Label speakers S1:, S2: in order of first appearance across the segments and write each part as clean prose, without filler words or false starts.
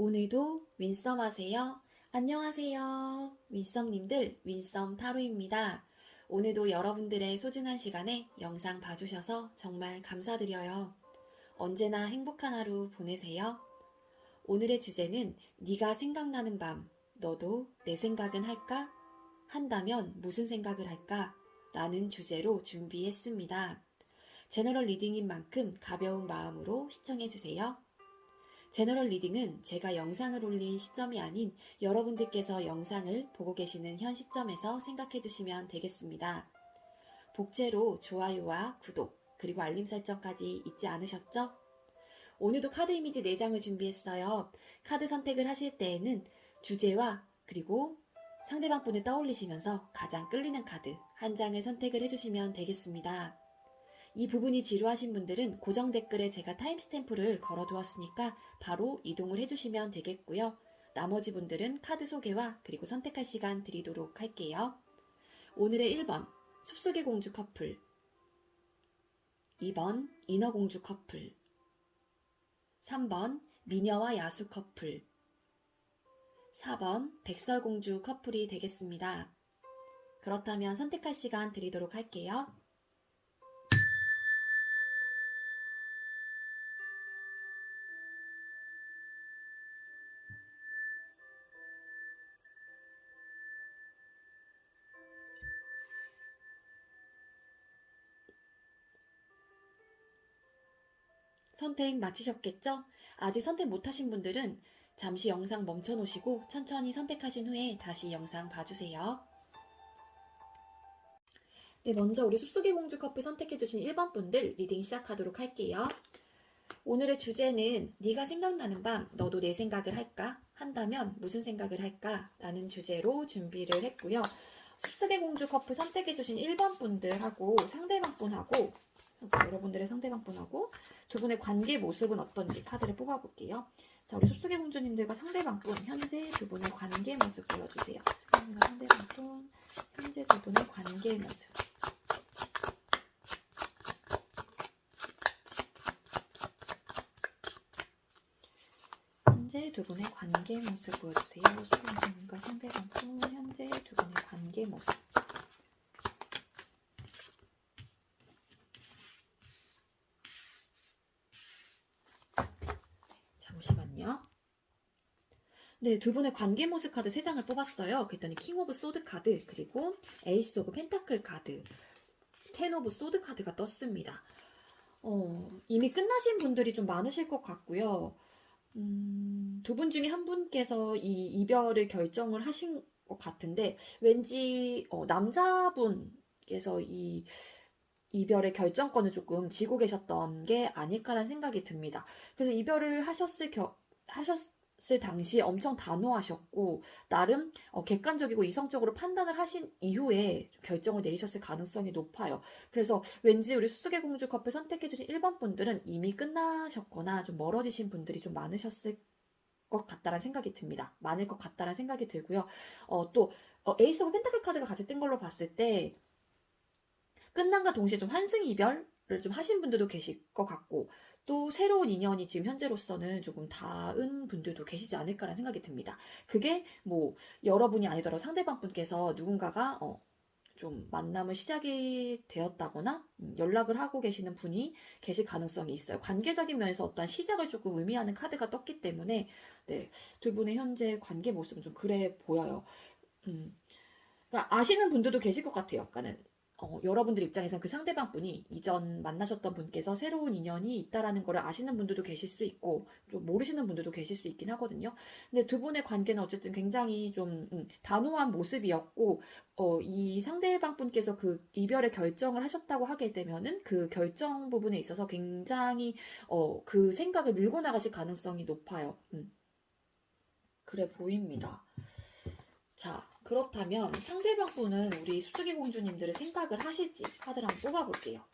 S1: 오늘도 윈썸 하세요. 안녕하세요. 윈썸님들, 윈썸 타로입니다. 오늘도 여러분들의 소중한 시간에 영상 봐주셔서 정말 감사드려요. 언제나 행복한 하루 보내세요. 오늘의 주제는 네가 생각나는 밤, 너도 내 생각은 할까? 한다면 무슨 생각을 할까? 라는 주제로 준비했습니다. 제너럴 리딩인 만큼 가벼운 마음으로 시청해주세요. 제너럴 리딩은 제가 영상을 올린 시점이 아닌 여러분들께서 영상을 보고 계시는 현 시점에서 생각해 주시면 되겠습니다. 복제로 좋아요와 구독 그리고 알림 설정까지 잊지 않으셨죠? 오늘도 카드 이미지 4장을 준비했어요. 카드 선택을 하실 때에는 주제와 그리고 상대방 분을 떠올리시면서 가장 끌리는 카드 한 장을 선택을 해주시면 되겠습니다. 이 부분이 지루하신 분들은 고정 댓글에 제가 타임스탬프를 걸어두었으니까 바로 이동을 해주시면 되겠고요. 나머지 분들은 카드 소개와 그리고 선택할 시간 드리도록 할게요. 오늘의 1번 숲속의 공주 커플, 2번 인어공주 커플, 3번 미녀와 야수 커플, 4번 백설공주 커플이 되겠습니다. 그렇다면 선택할 시간 드리도록 할게요. 선택 마치셨겠죠? 아직 선택 못하신 분들은 잠시 영상 멈춰 놓으시고 천천히 선택하신 후에 다시 영상 봐주세요. 네, 먼저 우리 숲속의 공주 커플 선택해주신 1번 분들 리딩 시작하도록 할게요. 오늘의 주제는 네가 생각나는 밤 너도 내 생각을 할까? 한다면 무슨 생각을 할까? 라는 주제로 준비를 했고요. 숲속의 공주 커플 선택해주신 1번 분들하고 상대방 분하고 여러분들의 상대방 분하고 두 분의 관계 모습은 어떤지 카드를 뽑아볼게요. 자, 우리 숲속의 공주님들과 상대방 분 현재 두 분의 관계 모습 보여주세요. 상대방 분 현재 두 분의 관계 모습. 현재 두 분의 관계 모습 보여주세요. 숲속의 상대방 분 현재 두 분의 관계 모습. 잠시만요. 네, 두 분의 관계 모습 카드 3장을 뽑았어요. 그랬더니 킹 오브 소드 카드, 그리고 에이스 오브 펜타클 카드, 텐 오브 소드 카드가 떴습니다. 이미 끝나신 분들이 좀 많으실 것 같고요. 두 분 중에 한 분께서 이 이별을 결정을 하신 것 같은데 왠지 남자분께서 이 이별의 결정권을 조금 쥐고 계셨던 게 아닐까라는 생각이 듭니다. 그래서 이별을 하셨을 당시 엄청 단호하셨고 나름 객관적이고 이성적으로 판단을 하신 이후에 결정을 내리셨을 가능성이 높아요. 그래서 왠지 우리 숲속의 공주 커플 선택해주신 1번 분들은 이미 끝나셨거나 좀 멀어지신 분들이 좀 많으셨을 것 같다라는 생각이 듭니다. 많을 것 같다라는 생각이 들고요. 또 에이스 오브 펜타클 카드가 같이 뜬 걸로 봤을 때 끝남과 동시에 좀 환승 이별을 좀 하신 분들도 계실 것 같고 또 새로운 인연이 지금 현재로서는 조금 닿은 분들도 계시지 않을까라는 생각이 듭니다. 그게 뭐 여러분이 아니더라도 상대방 분께서 누군가가 좀 만남을 시작이 되었다거나 연락을 하고 계시는 분이 계실 가능성이 있어요. 관계적인 면에서 어떤 시작을 조금 의미하는 카드가 떴기 때문에 네, 두 분의 현재 관계 모습은 좀 그래 보여요. 그러니까 아시는 분들도 계실 것 같아요. 그러니까는 여러분들 입장에선 그 상대방 분이 이전 만나셨던 분께서 새로운 인연이 있다라는 거를 아시는 분들도 계실 수 있고 좀 모르시는 분들도 계실 수 있긴 하거든요. 근데 두 분의 관계는 어쨌든 굉장히 좀 단호한 모습이었고 이 상대방 분께서 그 이별의 결정을 하셨다고 하게 되면은 그 결정 부분에 있어서 굉장히 그 생각을 밀고 나가실 가능성이 높아요. 그래 보입니다. 자, 그렇다면 상대방 분은 우리 숲속의 공주님들의 생각을 하실지 카드를 한번 뽑아볼게요.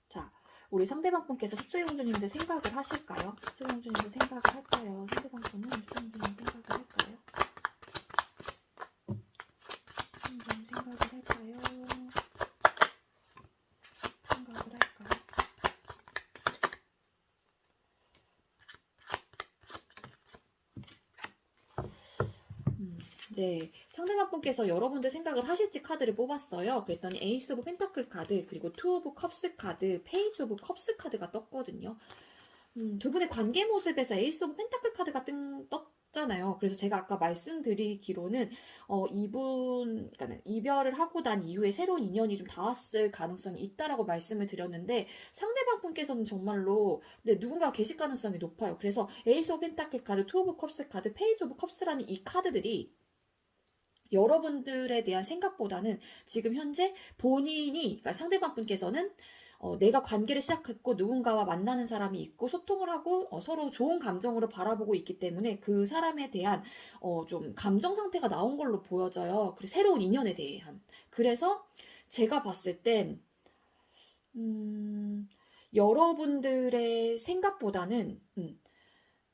S1: 자, 우리 상대방 분께서 숲속의 공주님들 생각을 하실까요? 숲속의 공주님들 생각을 할까요? 상대방 분은 숲속의 공주님 생각을 할까요? 생각을 할까요? 생각을 할까요? 네, 상대방 분께서 여러분들 생각을 하실지 카드를 뽑았어요. 그랬더니 에이스 오브 펜타클 카드, 그리고 투 오브 컵스 카드, 페이지 오브 컵스 카드가 떴거든요. 두 분의 관계 모습에서 에이스 오브 펜타클 카드가 떴잖아요. 그래서 제가 아까 말씀드리기로는 그러니까 이별을 하고 난 이후에 새로운 인연이 좀 닿았을 가능성이 있다라고 말씀을 드렸는데 상대방 분께서는 정말로 누군가 계실 가능성이 높아요. 그래서 에이스 오브 펜타클 카드, 투 오브 컵스 카드, 페이지 오브 컵스라는 이 카드들이 여러분들에 대한 생각보다는 지금 현재 그러니까 상대방 분께서는 내가 관계를 시작했고 누군가와 만나는 사람이 있고 소통을 하고 서로 좋은 감정으로 바라보고 있기 때문에 그 사람에 대한 좀 감정 상태가 나온 걸로 보여져요. 그리고 새로운 인연에 대한. 그래서 제가 봤을 땐 여러분들의 생각보다는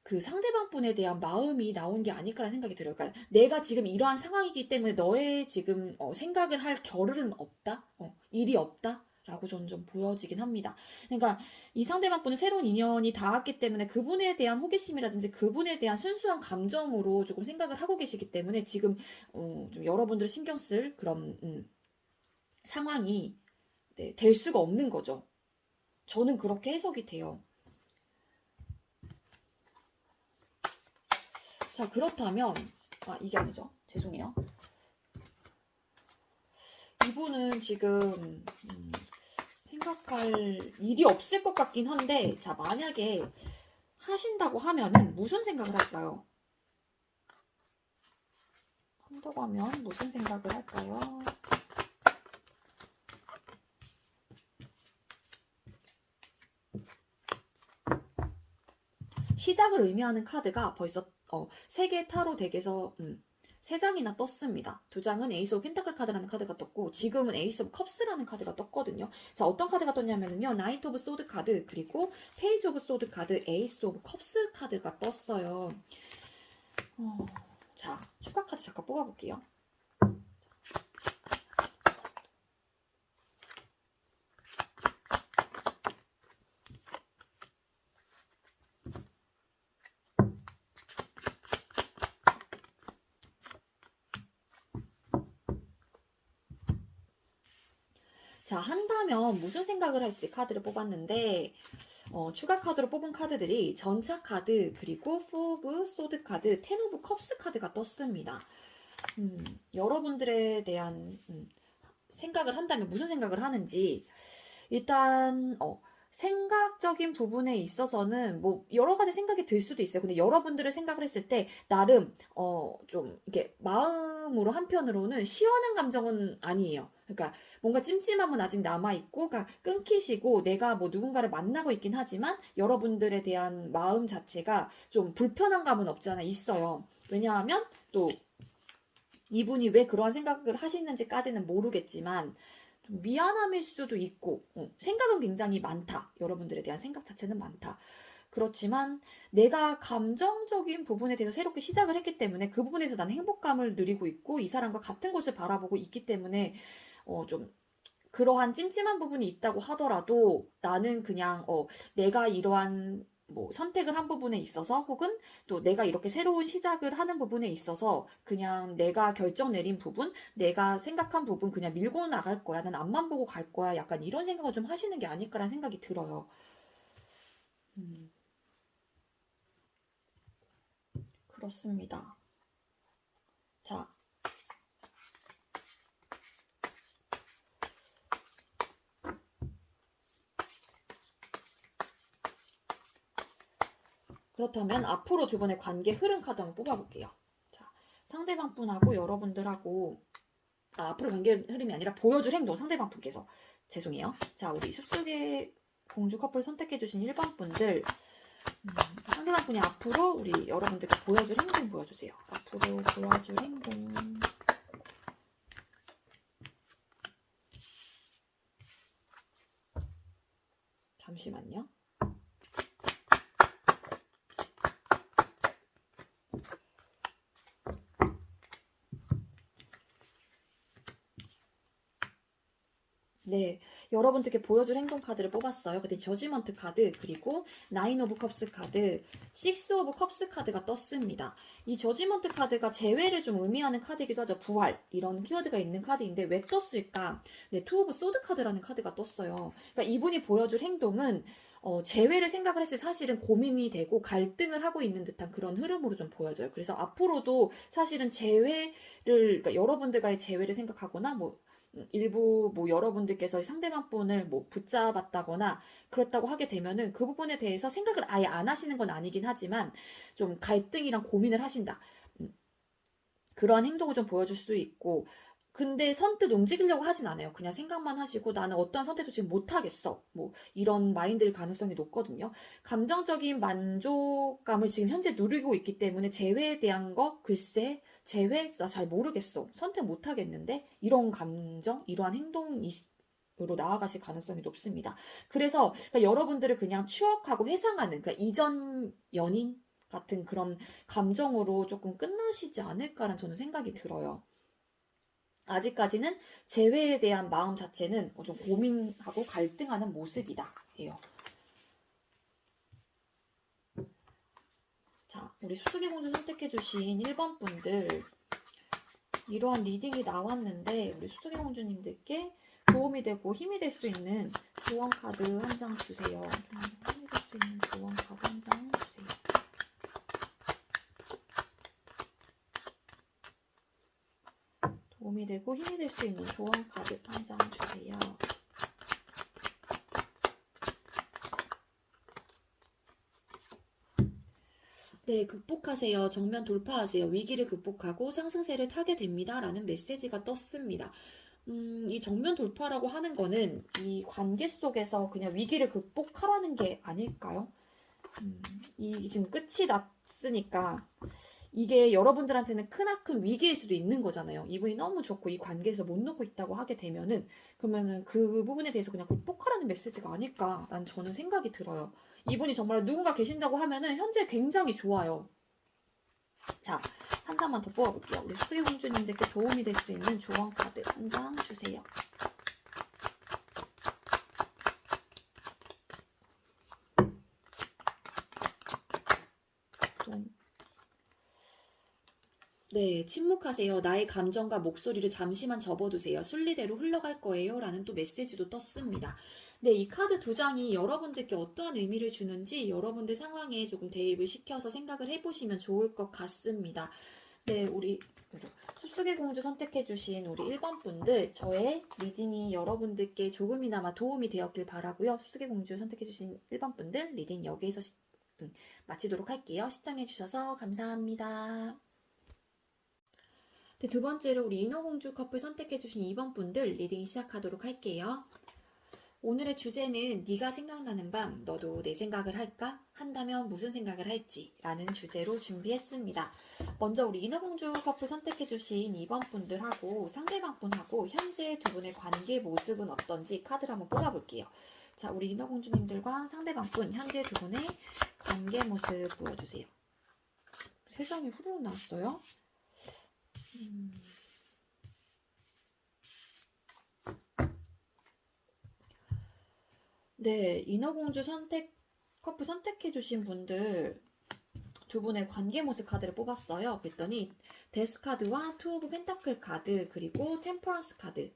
S1: 그 상대방 분에 대한 마음이 나온 게 아닐까라는 생각이 들어요. 그러니까 내가 지금 이러한 상황이기 때문에 너의 지금 생각을 할 겨를은 없다? 일이 없다? 라고 저는 좀 보여지긴 합니다. 그러니까 이 상대방 분은 새로운 인연이 닿았기 때문에 그분에 대한 호기심이라든지 그분에 대한 순수한 감정으로 조금 생각을 하고 계시기 때문에 지금 좀 여러분들을 신경 쓸 그런 상황이 될 수가 없는 거죠. 저는 그렇게 해석이 돼요. 자, 그렇다면 이게 아니죠. 죄송해요. 이분은 지금 생각할 일이 없을 것 같긴 한데 자, 만약에 하신다고 하면은 무슨 생각을 할까요? 한다고 하면 무슨 생각을 할까요? 시작을 의미하는 카드가 벌써 3개 타로 덱에서 3장이나 떴습니다. 2장은 에이스 오브 펜타클 카드라는 카드가 떴고 지금은 에이스 오브 컵스라는 카드가 떴거든요. 자, 어떤 카드가 떴냐면요. 나이트 오브 소드 카드, 그리고 페이지 오브 소드 카드, 에이스 오브 컵스 카드가 떴어요. 자, 추가 카드 잠깐 뽑아볼게요. 자, 한다면 무슨 생각을 할지 카드를 뽑았는데 추가 카드로 뽑은 카드들이 전차 카드, 그리고 4 오브 소드 카드, 10 오브 컵스 카드가 떴습니다. 여러분들에 대한 생각을 한다면 무슨 생각을 하는지 일단 생각적인 부분에 있어서는 뭐 여러 가지 생각이 들 수도 있어요. 근데 여러분들을 생각을 했을 때 나름 좀 이렇게 마음으로 한편으로는 시원한 감정은 아니에요. 그러니까 뭔가 찜찜함은 아직 남아 있고, 그러니까 끊기시고 내가 뭐 누군가를 만나고 있긴 하지만 여러분들에 대한 마음 자체가 좀 불편한 감은 없지 않아 있어요. 왜냐하면 또 이분이 왜 그러한 생각을 하시는지까지는 모르겠지만 좀 미안함일 수도 있고 생각은 굉장히 많다. 여러분들에 대한 생각 자체는 많다. 그렇지만 내가 감정적인 부분에 대해서 새롭게 시작을 했기 때문에 그 부분에서 나는 행복감을 누리고 있고 이 사람과 같은 곳을 바라보고 있기 때문에 좀 그러한 찜찜한 부분이 있다고 하더라도 나는 그냥 내가 이러한 뭐 선택을 한 부분에 있어서 혹은 또 내가 이렇게 새로운 시작을 하는 부분에 있어서 그냥 내가 결정 내린 부분, 내가 생각한 부분 그냥 밀고 나갈 거야. 난 앞만 보고 갈 거야. 약간 이런 생각을 좀 하시는 게 아닐까라는 생각이 들어요. 그렇습니다. 자, 그렇다면 앞으로 두 분의 관계 흐름 카드 한번 뽑아볼게요. 자, 상대방 분하고 여러분들하고 앞으로 관계 흐름이 아니라 보여줄 행동, 상대방 분께서. 죄송해요. 자, 우리 숲속의 공주 커플 선택해주신 1번 분들, 상대방 분이 앞으로 우리 여러분들께 보여줄 행동 보여주세요. 앞으로 보여줄 행동. 잠시만요. 네, 여러분들께 보여줄 행동 카드를 뽑았어요. 그때 저지먼트 카드, 그리고 나인 오브 컵스 카드, 식스 오브 컵스 카드가 떴습니다. 이 저지먼트 카드가 재회를 좀 의미하는 카드이기도 하죠. 부활, 이런 키워드가 있는 카드인데 왜 떴을까? 네, 투 오브 소드 카드라는 카드가 떴어요. 그러니까 이분이 보여줄 행동은 재회를 생각을 했을 때 사실은 고민이 되고 갈등을 하고 있는 듯한 그런 흐름으로 좀 보여져요. 그래서 앞으로도 사실은 재회를, 그러니까 여러분들과의 재회를 생각하거나 일부 여러분들께서 상대방 분을 붙잡았다거나 그렇다고 하게 되면은 그 부분에 대해서 생각을 아예 안 하시는 건 아니긴 하지만 좀 갈등이랑 고민을 하신다. 그런 행동을 좀 보여줄 수 있고, 근데 선뜻 움직이려고 하진 않아요. 그냥 생각만 하시고 나는 어떠한 선택도 지금 못하겠어. 이런 마인드일 가능성이 높거든요. 감정적인 만족감을 지금 현재 누리고 있기 때문에 재회에 대한 거, 글쎄, 재회? 나 잘 모르겠어. 선택 못하겠는데? 이런 감정, 이러한 행동으로 나아가실 가능성이 높습니다. 그래서 그러니까 여러분들을 그냥 추억하고 회상하는, 그러니까 이전 연인 같은 그런 감정으로 조금 끝나시지 않을까라는 저는 생각이 들어요. 아직까지는 재회에 대한 마음 자체는 좀 고민하고 갈등하는 모습이다. 예요. 자, 우리 수수기 공주 선택해주신 1번 분들, 이러한 리딩이 나왔는데 우리 수수기 공주님들께 도움이 되고 힘이 될 수 있는 조언 카드 한 장 주세요. 힘이 될 수 있는 조언 카드 한 장 주세요. 도움이 되고 힘이 될 수 있는 조언 카드 한 장 주세요. 네, 극복하세요. 정면 돌파하세요. 위기를 극복하고 상승세를 타게 됩니다. 라는 메시지가 떴습니다. 이 정면 돌파라고 하는 거는 이 관계 속에서 그냥 위기를 극복하라는 게 아닐까요? 이 지금 끝이 났으니까 이게 여러분들한테는 크나큰 위기일 수도 있는 거잖아요. 이분이 너무 좋고 이 관계에서 못 놓고 있다고 하게 되면은 그러면은 그 부분에 대해서 그냥 극복하라는 메시지가 아닐까라는 저는 생각이 들어요. 이분이 정말 누군가 계신다고 하면은 현재 굉장히 좋아요. 자, 한 장만 더 뽑아볼게요. 우리 수기 공주님들께 도움이 될 수 있는 조언 카드 한 장 주세요. 네, 침묵하세요. 나의 감정과 목소리를 잠시만 접어두세요. 순리대로 흘러갈 거예요. 라는 또 메시지도 떴습니다. 네, 이 카드 두 장이 여러분들께 어떠한 의미를 주는지 여러분들 상황에 조금 대입을 시켜서 생각을 해보시면 좋을 것 같습니다. 네, 우리 숲속의 공주 선택해주신 우리 1번 분들, 저의 리딩이 여러분들께 조금이나마 도움이 되었길 바라고요. 숲속의 공주 선택해주신 1번 분들, 리딩 여기에서 마치도록 할게요. 시청해주셔서 감사합니다. 네, 두 번째로 우리 인어공주 커플 선택해주신 2번 분들 리딩 시작하도록 할게요. 오늘의 주제는 네가 생각나는 밤 너도 내 생각을 할까? 한다면 무슨 생각을 할지 라는 주제로 준비했습니다. 먼저 우리 인어공주 커플 선택해주신 2번 분들하고 상대방 분하고 현재 두 분의 관계 모습은 어떤지 카드를 한번 뽑아볼게요. 자, 우리 인어공주님들과 상대방 분 현재 두 분의 관계 모습 보여주세요. 세 장이 후루룩 나왔어요. 네, 인어공주 커플 선택해주신 분들 두 분의 관계 모습 카드를 뽑았어요. 그랬더니 데스 카드와 투 오브 펜타클 카드 그리고 템퍼런스 카드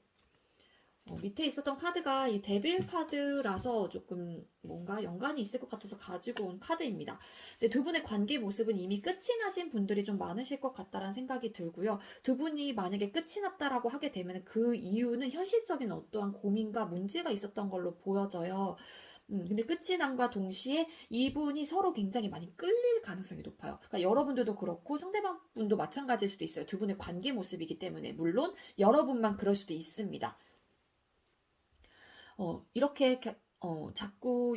S1: 밑에 있었던 카드가 이 데빌 카드라서 조금 뭔가 연관이 있을 것 같아서 가지고 온 카드입니다. 근데 두 분의 관계 모습은 이미 끝이 나신 분들이 좀 많으실 것 같다라는 생각이 들고요. 두 분이 만약에 끝이 났다라고 하게 되면 그 이유는 현실적인 어떠한 고민과 문제가 있었던 걸로 보여져요. 근데 끝이 남과 동시에 이분이 서로 굉장히 많이 끌릴 가능성이 높아요. 그러니까 여러분들도 그렇고 상대방 분도 마찬가지일 수도 있어요. 두 분의 관계 모습이기 때문에 물론 여러분만 그럴 수도 있습니다. 이렇게 자꾸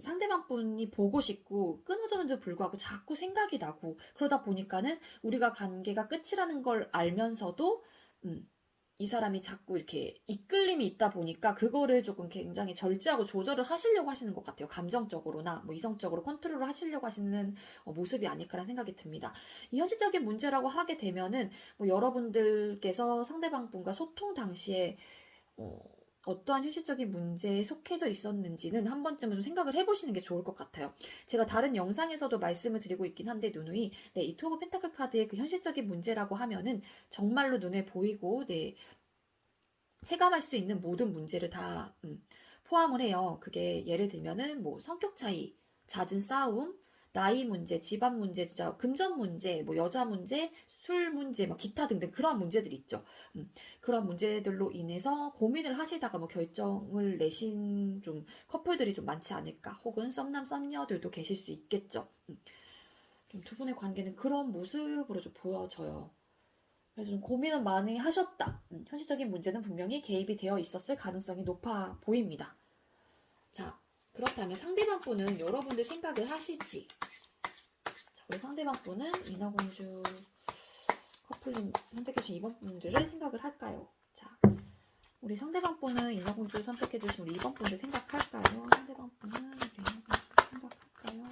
S1: 상대방 분이 보고 싶고 끊어졌는데도 불구하고 자꾸 생각이 나고 그러다 보니까는 우리가 관계가 끝이라는 걸 알면서도 이 사람이 자꾸 이렇게 이끌림이 있다 보니까 그거를 조금 굉장히 절제하고 조절을 하시려고 하시는 것 같아요. 감정적으로나 이성적으로 컨트롤을 하시려고 하시는 모습이 아닐까라는 생각이 듭니다. 이 현실적인 문제라고 하게 되면은 여러분들께서 상대방 분과 소통 당시에 어떠한 현실적인 문제에 속해져 있었는지는 한 번쯤은 좀 생각을 해보시는 게 좋을 것 같아요. 제가 다른 영상에서도 말씀을 드리고 있긴 한데 누누이 네, 이 투 오브 펜타클 카드의 그 현실적인 문제라고 하면은 정말로 눈에 보이고 네, 체감할 수 있는 모든 문제를 다 포함을 해요. 그게 예를 들면은 뭐 성격 차이, 잦은 싸움, 나이 문제, 집안 문제, 진짜 금전 문제, 뭐 여자 문제, 술 문제, 막 기타 등등 그런 문제들이 있죠. 그런 문제들로 인해서 고민을 하시다가 뭐 결정을 내신 좀 커플들이 좀 많지 않을까. 혹은 썸남 썸녀들도 계실 수 있겠죠. 좀 두 분의 관계는 그런 모습으로 좀 보여져요. 그래서 좀 고민은 많이 하셨다. 현실적인 문제는 분명히 개입이 되어 있었을 가능성이 높아 보입니다. 자, 그렇다면 상대방 분은 여러분들 생각을 하실지. 자, 우리 상대방 분은 인어공주 커플님 선택해주신 이번 분들을 생각을 할까요? 자, 우리 상대방 분은 인어공주 선택해주신 우리 이번 분들 생각할까요? 상대방 분은 우리 인어공주 생각할까요?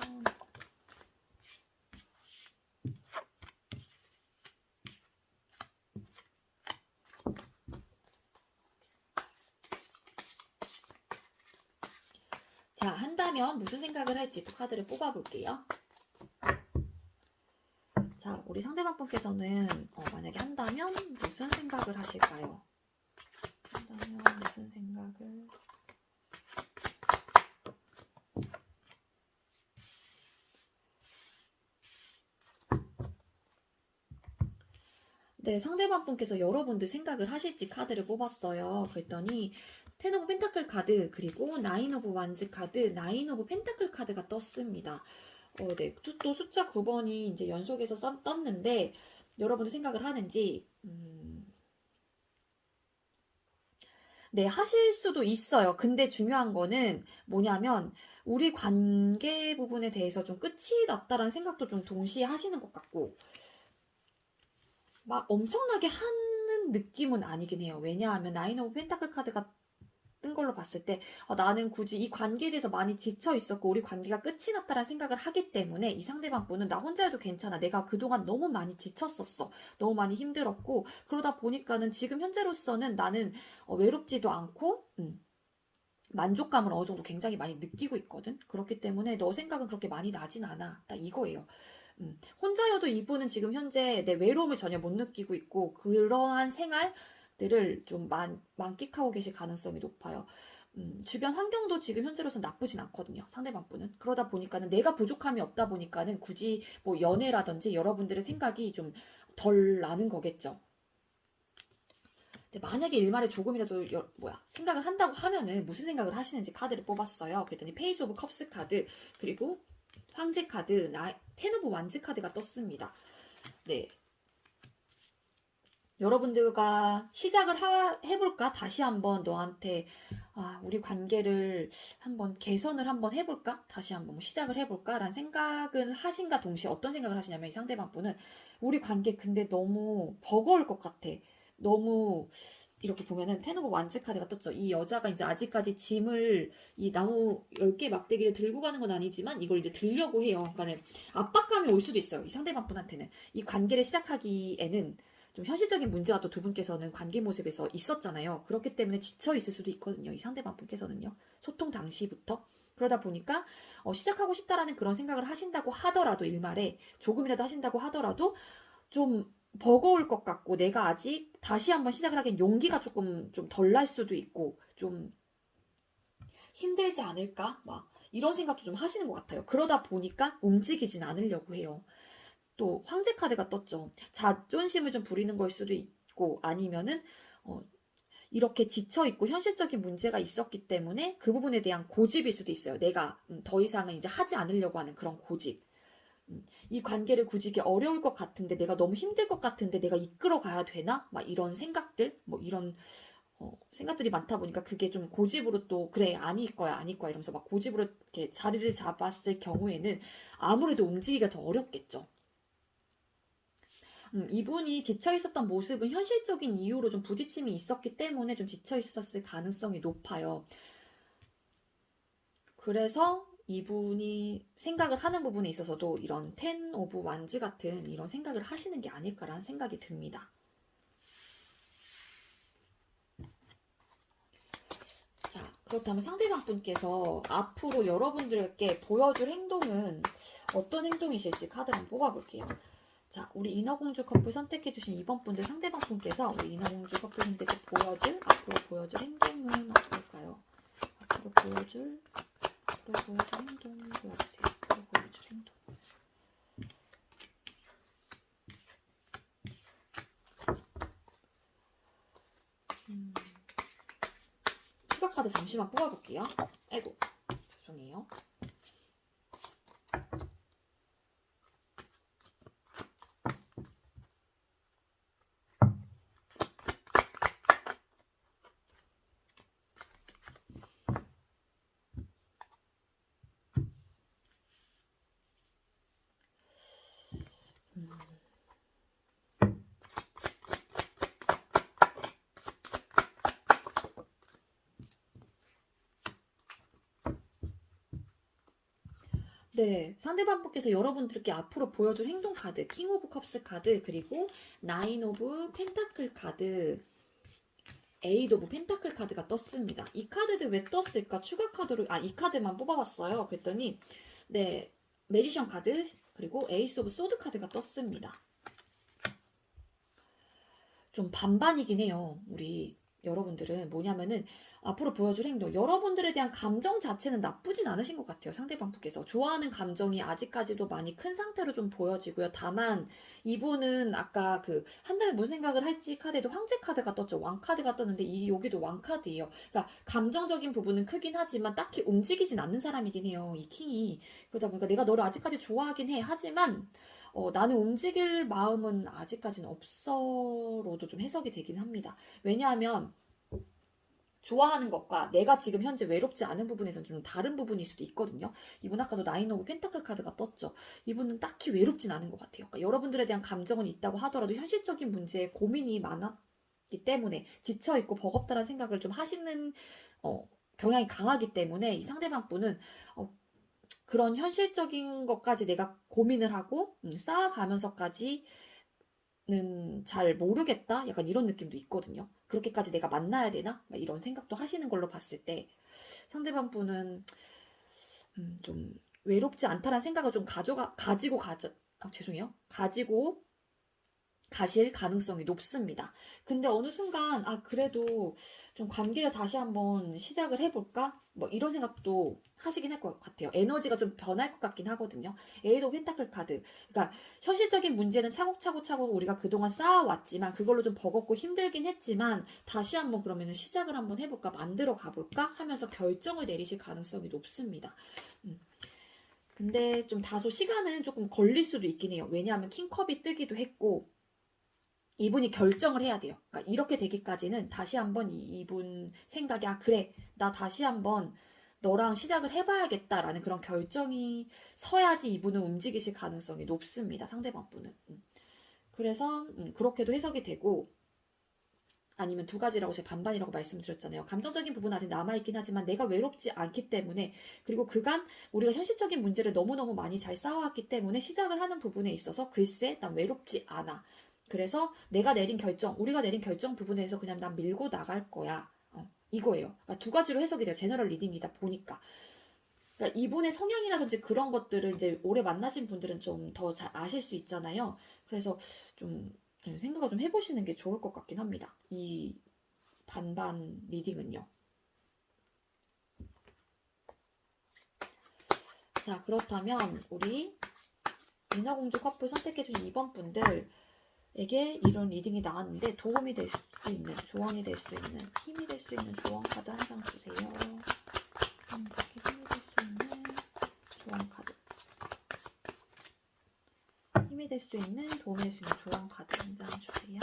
S1: 자, 한다면 무슨 생각을 할지 또 카드를 뽑아볼게요. 자, 우리 상대방 분께서는 만약에 한다면 무슨 생각을 하실까요? 한다면 무슨 생각을? 네, 상대방 분께서 여러분들 생각을 하실지 카드를 뽑았어요. 그랬더니 텐 오브 펜타클 카드, 그리고 나인 오브 완즈 카드, 나인 오브 펜타클 카드가 떴습니다. 네, 또 숫자 9번이 이제 연속해서 떴는데 여러분들 생각을 하는지 네, 하실 수도 있어요. 근데 중요한 거는 뭐냐면 우리 관계 부분에 대해서 좀 끝이 났다라는 생각도 좀 동시에 하시는 것 같고 막 엄청나게 하는 느낌은 아니긴 해요. 왜냐하면 나인 오브 펜타클 카드가 뜬 걸로 봤을 때 나는 굳이 이 관계에 대해서 많이 지쳐 있었고 우리 관계가 끝이 났다라는 생각을 하기 때문에 이 상대방 분은 나 혼자 해도 괜찮아. 내가 그동안 너무 많이 지쳤었어. 너무 많이 힘들었고 그러다 보니까는 지금 현재로서는 나는 외롭지도 않고 만족감을 어느 정도 굉장히 많이 느끼고 있거든. 그렇기 때문에 너 생각은 그렇게 많이 나진 않아. 딱 이거예요. 혼자여도 이분은 지금 현재 내 외로움을 전혀 못 느끼고 있고 그러한 생활들을 좀 만끽하고 계실 가능성이 높아요. 주변 환경도 지금 현재로서 나쁘진 않거든요. 상대방 분은. 그러다 보니까는 내가 부족함이 없다 보니까는 굳이 뭐 연애라든지 여러분들의 생각이 좀 덜 나는 거겠죠. 만약에 일말에 조금이라도 생각을 한다고 하면은 무슨 생각을 하시는지 카드를 뽑았어요. 그랬더니 페이지 오브 컵스 카드, 그리고 황제 카드, 텐 오브 완즈 카드가 떴습니다. 네. 여러분들과 시작을 해볼까? 다시 한번 너한테 우리 관계를 한번 개선을 한번 해볼까? 다시 한번 뭐 시작을 해볼까? 라는 생각을 하신가 동시에 어떤 생각을 하시냐면 이 상대방 분은 우리 관계 근데 너무 버거울 것 같아. 너무 이렇게 보면은 텐 오브 완즈 카드가 떴죠. 이 여자가 이제 아직까지 짐을 이 나무 10개 막대기를 들고 가는 건 아니지만 이걸 이제 들려고 해요. 그러니까 압박감이 올 수도 있어요. 이 상대방 분한테는. 이 관계를 시작하기에는 좀 현실적인 문제가 또 두 분께서는 관계 모습에서 있었잖아요. 그렇기 때문에 지쳐 있을 수도 있거든요. 이 상대방 분께서는요. 소통 당시부터. 그러다 보니까 시작하고 싶다라는 그런 생각을 하신다고 하더라도 일말에 조금이라도 하신다고 하더라도 좀 버거울 것 같고 내가 아직 다시 한번 시작을 하기엔 용기가 조금 좀 덜 날 수도 있고 좀 힘들지 않을까? 막 이런 생각도 좀 하시는 것 같아요. 그러다 보니까 움직이진 않으려고 해요. 또 황제 카드가 떴죠. 자존심을 좀 부리는 걸 수도 있고 아니면은 이렇게 지쳐있고 현실적인 문제가 있었기 때문에 그 부분에 대한 고집일 수도 있어요. 내가 더 이상은 이제 하지 않으려고 하는 그런 고집. 이 관계를 구지기 어려울 것 같은데 내가 너무 힘들 것 같은데 내가 이끌어 가야 되나? 막 이런 생각들 뭐 이런 생각들이 많다 보니까 그게 좀 고집으로 또 그래 아닐 거야 아닐 거야 이러면서 막 고집으로 이렇게 자리를 잡았을 경우에는 아무래도 움직이기가 더 어렵겠죠. 이분이 지쳐 있었던 모습은 현실적인 이유로 좀 부딪힘이 있었기 때문에 좀 지쳐 있었을 가능성이 높아요. 그래서 이분이 생각을 하는 부분에 있어서도 이런 텐 오브 완즈 같은 이런 생각을 하시는 게 아닐까라는 생각이 듭니다. 그렇다면 상대방 분께서 앞으로 여러분들께 보여줄 행동은 어떤 행동이실지 카드 한번 뽑아볼게요. 자, 우리 인어공주 커플 선택해주신 2번 분들 상대방 분께서 우리 인어공주 커플분들께 앞으로 보여줄 행동은 어떨까요? 앞으로 보여줄 행동 보여주세요. 앞으로 보여줄 행동. 추가 카드 잠시만 뽑아볼게요. 아이고, 죄송해요. 네, 상대방 분께서 여러분들께 앞으로 보여줄 행동 카드, 킹 오브 컵스 카드, 그리고 나인 오브 펜타클 카드, 에이드 오브 펜타클 카드가 떴습니다. 이 카드들 왜 떴을까? 추가 카드로, 이 카드만 뽑아봤어요. 그랬더니, 네, 매지션 카드, 그리고 에이스 오브 소드 카드가 떴습니다. 좀 반반이긴 해요. 우리 여러분들은 뭐냐면은 앞으로 보여줄 행동, 여러분들에 대한 감정 자체는 나쁘진 않으신 것 같아요. 상대방 분께서 좋아하는 감정이 아직까지도 많이 큰 상태로 좀 보여지고요. 다만 이분은 아까 그 한 다음에 무슨 생각을 할지 카드에도 황제 카드가 떴죠. 왕 카드가 떴는데 여기도 왕 카드예요. 그러니까 감정적인 부분은 크긴 하지만 딱히 움직이진 않는 사람이긴 해요. 이 킹이. 그러다 보니까 내가 너를 아직까지 좋아하긴 해. 하지만 나는 움직일 마음은 아직까지는 없어로도 좀 해석이 되긴 합니다. 왜냐하면 좋아하는 것과 내가 지금 현재 외롭지 않은 부분에서는 좀 다른 부분일 수도 있거든요. 이분 아까도 나인 오브 펜타클 카드가 떴죠. 이분은 딱히 외롭진 않은 것 같아요. 그러니까 여러분들에 대한 감정은 있다고 하더라도 현실적인 문제에 고민이 많았기 때문에 지쳐있고 버겁다는 생각을 좀 하시는 경향이 강하기 때문에 이 상대방 분은 그런 현실적인 것까지 내가 고민을 하고 쌓아가면서까지는 잘 모르겠다? 약간 이런 느낌도 있거든요. 그렇게까지 내가 만나야 되나? 이런 생각도 하시는 걸로 봤을 때 상대방 분은 좀 외롭지 않다라는 생각을 좀 가지고 가실 가능성이 높습니다. 근데 어느 순간 그래도 좀 관계를 다시 한번 시작을 해볼까? 뭐 이런 생각도 하시긴 할 것 같아요. 에너지가 좀 변할 것 같긴 하거든요. 에이드 오브 펜타클 카드. 그러니까 현실적인 문제는 차곡차곡 우리가 그동안 쌓아왔지만 그걸로 좀 버겁고 힘들긴 했지만 다시 한번 그러면 시작을 한번 해볼까? 만들어 가볼까? 하면서 결정을 내리실 가능성이 높습니다. 근데 좀 다소 시간은 조금 걸릴 수도 있긴 해요. 왜냐하면 킹컵이 뜨기도 했고 이분이 결정을 해야 돼요. 그러니까 이렇게 되기까지는 다시 한번 이분 생각이 그래 나 다시 한번 너랑 시작을 해봐야겠다라는 그런 결정이 서야지 이분은 움직이실 가능성이 높습니다. 상대방 분은. 그래서 그렇게도 해석이 되고 아니면 두 가지라고 제가 반반이라고 말씀드렸잖아요. 감정적인 부분은 아직 남아있긴 하지만 내가 외롭지 않기 때문에 그리고 그간 우리가 현실적인 문제를 너무너무 많이 잘 쌓아왔기 때문에 시작을 하는 부분에 있어서 글쎄 난 외롭지 않아. 그래서 우리가 내린 결정 부분에서 그냥 난 밀고 나갈 거야. 이거예요. 그러니까 두 가지로 해석이 돼요. 제너럴 리딩이다 보니까. 그러니까 이분의 성향이라든지 그런 것들을 이제 오래 만나신 분들은 좀 더 잘 아실 수 있잖아요. 그래서 좀 생각을 좀 해보시는 게 좋을 것 같긴 합니다. 이 반반 리딩은요. 자, 그렇다면 우리 인어공주 커플 선택해주신 2번 분들에게 이런 리딩이 나왔는데 도움이 될 수 있는, 조언이 될 수 있는, 힘이 될 수 있는 조언 카드 한 장 주세요. 힘이 될 수 있는 조언 카드. 힘이 될 수 있는, 도움이 될 수 있는 조언 카드 한 장 주세요.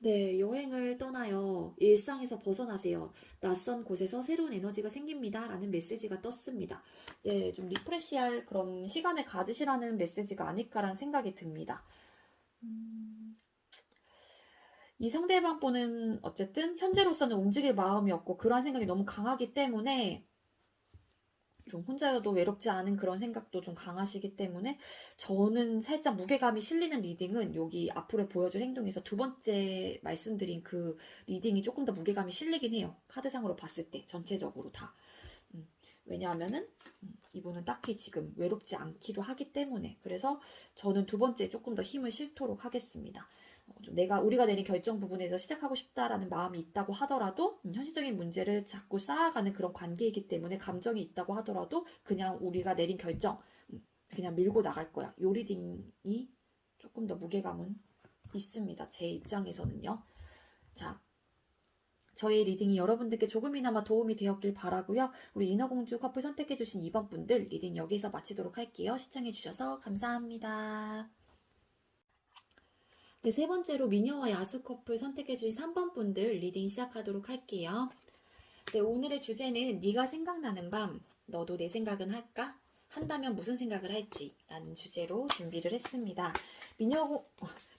S1: 네, 여행을 떠나요. 일상에서 벗어나세요. 낯선 곳에서 새로운 에너지가 생깁니다. 라는 메시지가 떴습니다. 네, 좀 리프레시할 그런 시간을 가지시라는 메시지가 아닐까라는 생각이 듭니다. 이 상대방 분은 어쨌든 현재로서는 움직일 마음이 없고 그러한 생각이 너무 강하기 때문에 좀 혼자여도 외롭지 않은 그런 생각도 좀 강하시기 때문에 저는 살짝 무게감이 실리는 리딩은 여기 앞으로 보여줄 행동에서 두 번째 말씀드린 그 리딩이 조금 더 무게감이 실리긴 해요. 카드상으로 봤을 때 전체적으로 다. 왜냐하면은 이분은 딱히 지금 외롭지 않기도 하기 때문에 그래서 저는 두 번째 조금 더 힘을 실도록 하겠습니다. 좀 우리가 내린 결정 부분에서 시작하고 싶다라는 마음이 있다고 하더라도 현실적인 문제를 자꾸 쌓아가는 그런 관계이기 때문에 감정이 있다고 하더라도 그냥 우리가 내린 결정 그냥 밀고 나갈 거야. 요 리딩이 조금 더 무게감은 있습니다. 제 입장에서는요. 자, 저의 리딩이 여러분들께 조금이나마 도움이 되었길 바라고요. 우리 인어공주 커플 선택해주신 2번 분들 리딩 여기서 마치도록 할게요. 시청해주셔서 감사합니다. 네, 세 번째로 미녀와 야수 커플 선택해주신 3번 분들 리딩 시작하도록 할게요. 네, 오늘의 주제는 네가 생각나는 밤, 너도 내 생각은 할까? 한다면 무슨 생각을 할지? 라는 주제로 준비를 했습니다.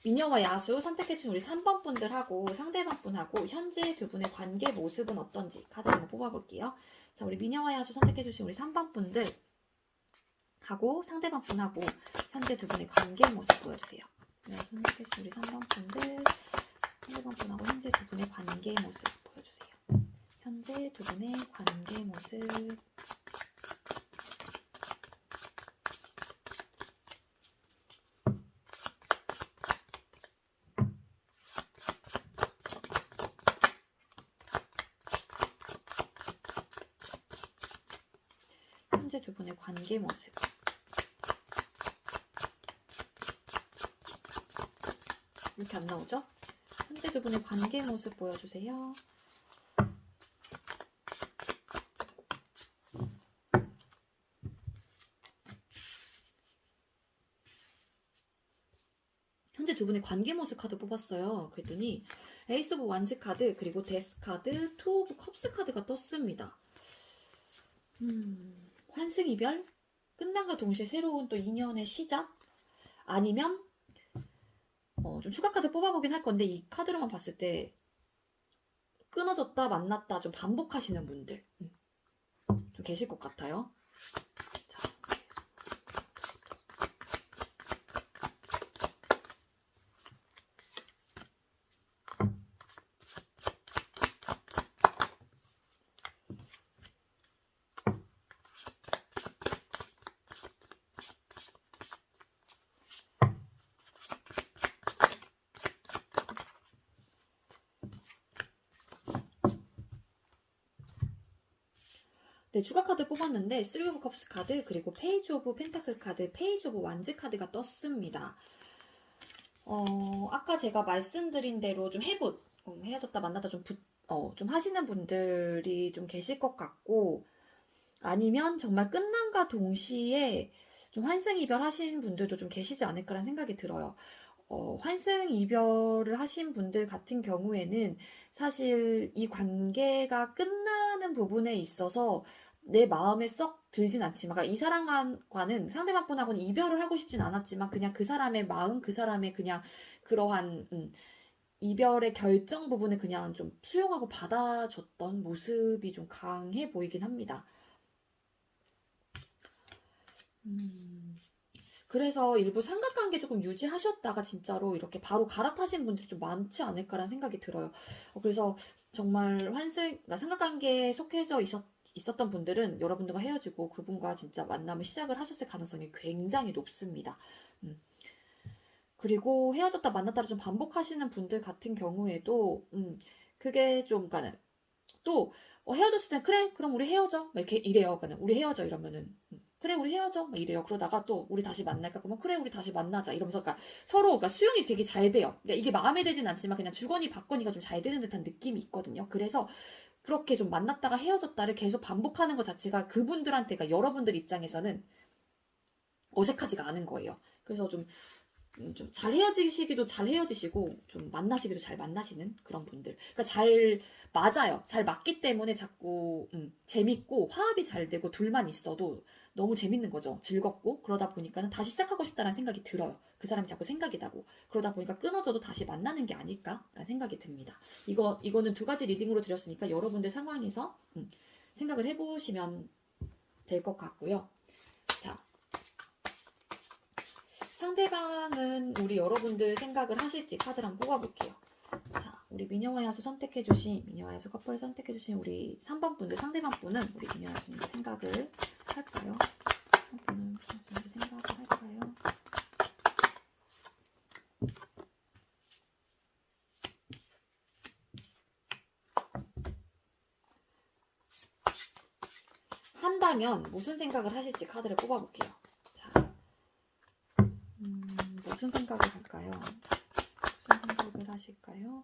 S1: 미녀와 야수 선택해주신 우리 3번 분들하고 상대방 분하고 현재 두 분의 관계 모습은 어떤지 카드 한번 뽑아볼게요. 자, 우리 미녀와 야수 선택해주신 우리 3번 분들 하고 상대방 분하고 현재 두 분의 관계 모습 보여주세요. 선택해주신 우리 3번 분들 상대방 분하고 현재 두 분의 관계 모습 보여주세요. 현재 두 분의 관계 모습. 현재 두 분의 관계 모습. 이렇게 안 나오죠? 현재 두 분의 관계 모습 보여주세요. 현재 두 분의 관계 모습 카드 뽑았어요. 그랬더니 에이스 오브 완즈 카드, 그리고 데스 카드, 투 오브 컵스 카드가 떴습니다. 환승 이별? 끝남과 동시에 새로운 또 인연의 시작? 아니면 좀 추가 카드 뽑아보긴 할 건데 이 카드로만 봤을 때 끊어졌다 만났다 좀 반복하시는 분들 좀 계실 것 같아요. 자. 네, 추가 카드 뽑았는데 3 오브 컵스 카드, 그리고 페이지 오브 펜타클 카드, 페이지 오브 완즈 카드가 떴습니다. 아까 제가 말씀드린 대로 좀 헤어졌다 만났다 좀 하시는 분들이 좀 계실 것 같고, 아니면 정말 끝남과 동시에 좀 환승 이별 하신 분들도 좀 계시지 않을까라는 생각이 들어요. 환승 이별을 하신 분들 같은 경우에는 사실 이 관계가 끝나는 부분에 있어서 내 마음에 썩 들진 않지만, 그러니까 이 사람과는 상대방 분하고는 이별을 하고 싶진 않았지만 그냥 그 사람의 마음, 그 사람의 그냥 그러한 이별의 결정 부분을 그냥 좀 수용하고 받아줬던 모습이 좀 강해 보이긴 합니다. 그래서 일부 삼각관계 조금 유지하셨다가 진짜로 이렇게 바로 갈아타신 분들이 좀 많지 않을까라는 생각이 들어요. 그래서 정말 그러니까 삼각관계에 속해져 있었던 분들은 여러분들과 헤어지고 그분과 진짜 만남을 시작을 하셨을 가능성이 굉장히 높습니다. 그리고 헤어졌다 만났다를 좀 반복하시는 분들 같은 경우에도 그게 좀 그러니까 또 헤어졌을 땐 그래 그럼 우리 헤어져 막 이렇게 이래요. 그러니까 우리 헤어져 이러면은 그래 우리 헤어져 막 이래요. 그러다가 또 우리 다시 만날까 그러면 그래 우리 다시 만나자 이러면서 그러니까 서로 그러니까 수용이 되게 잘 돼요. 그러니까 이게 마음에 들진 않지만 그냥 주거니 받거니가 좀 잘 되는 듯한 느낌이 있거든요. 그래서 그렇게 좀 만났다가 헤어졌다를 계속 반복하는 것 자체가 그분들한테, 그러니까 여러분들 입장에서는 어색하지가 않은 거예요. 그래서 좀 잘 헤어지시기도 잘 헤어지시고 좀 만나시기도 잘 만나시는 그런 분들. 그러니까 잘 맞아요. 잘 맞기 때문에 자꾸 재밌고 화합이 잘 되고 둘만 있어도 너무 재밌는 거죠. 즐겁고 그러다 보니까는 다시 시작하고 싶다는 생각이 들어요. 그 사람이 자꾸 생각이 나고 그러다 보니까 끊어져도 다시 만나는 게 아닐까라는 생각이 듭니다. 이거는 두 가지 리딩으로 드렸으니까 여러분들 상황에서 생각을 해보시면 될 것 같고요. 자, 상대방은 우리 여러분들 생각을 하실지 카드를 한번 뽑아볼게요. 자, 우리 미녀와 야수 미녀와 야수 커플 선택해주신 우리 3번 분들, 상대방 분은 우리 미녀와 야수님도 생각을 할까요? 분은 생각을 할까요? 한다면 무슨 생각을 하실지 카드를 뽑아볼게요. 자, 무슨 생각을 할까요? 무슨 생각을 하실까요?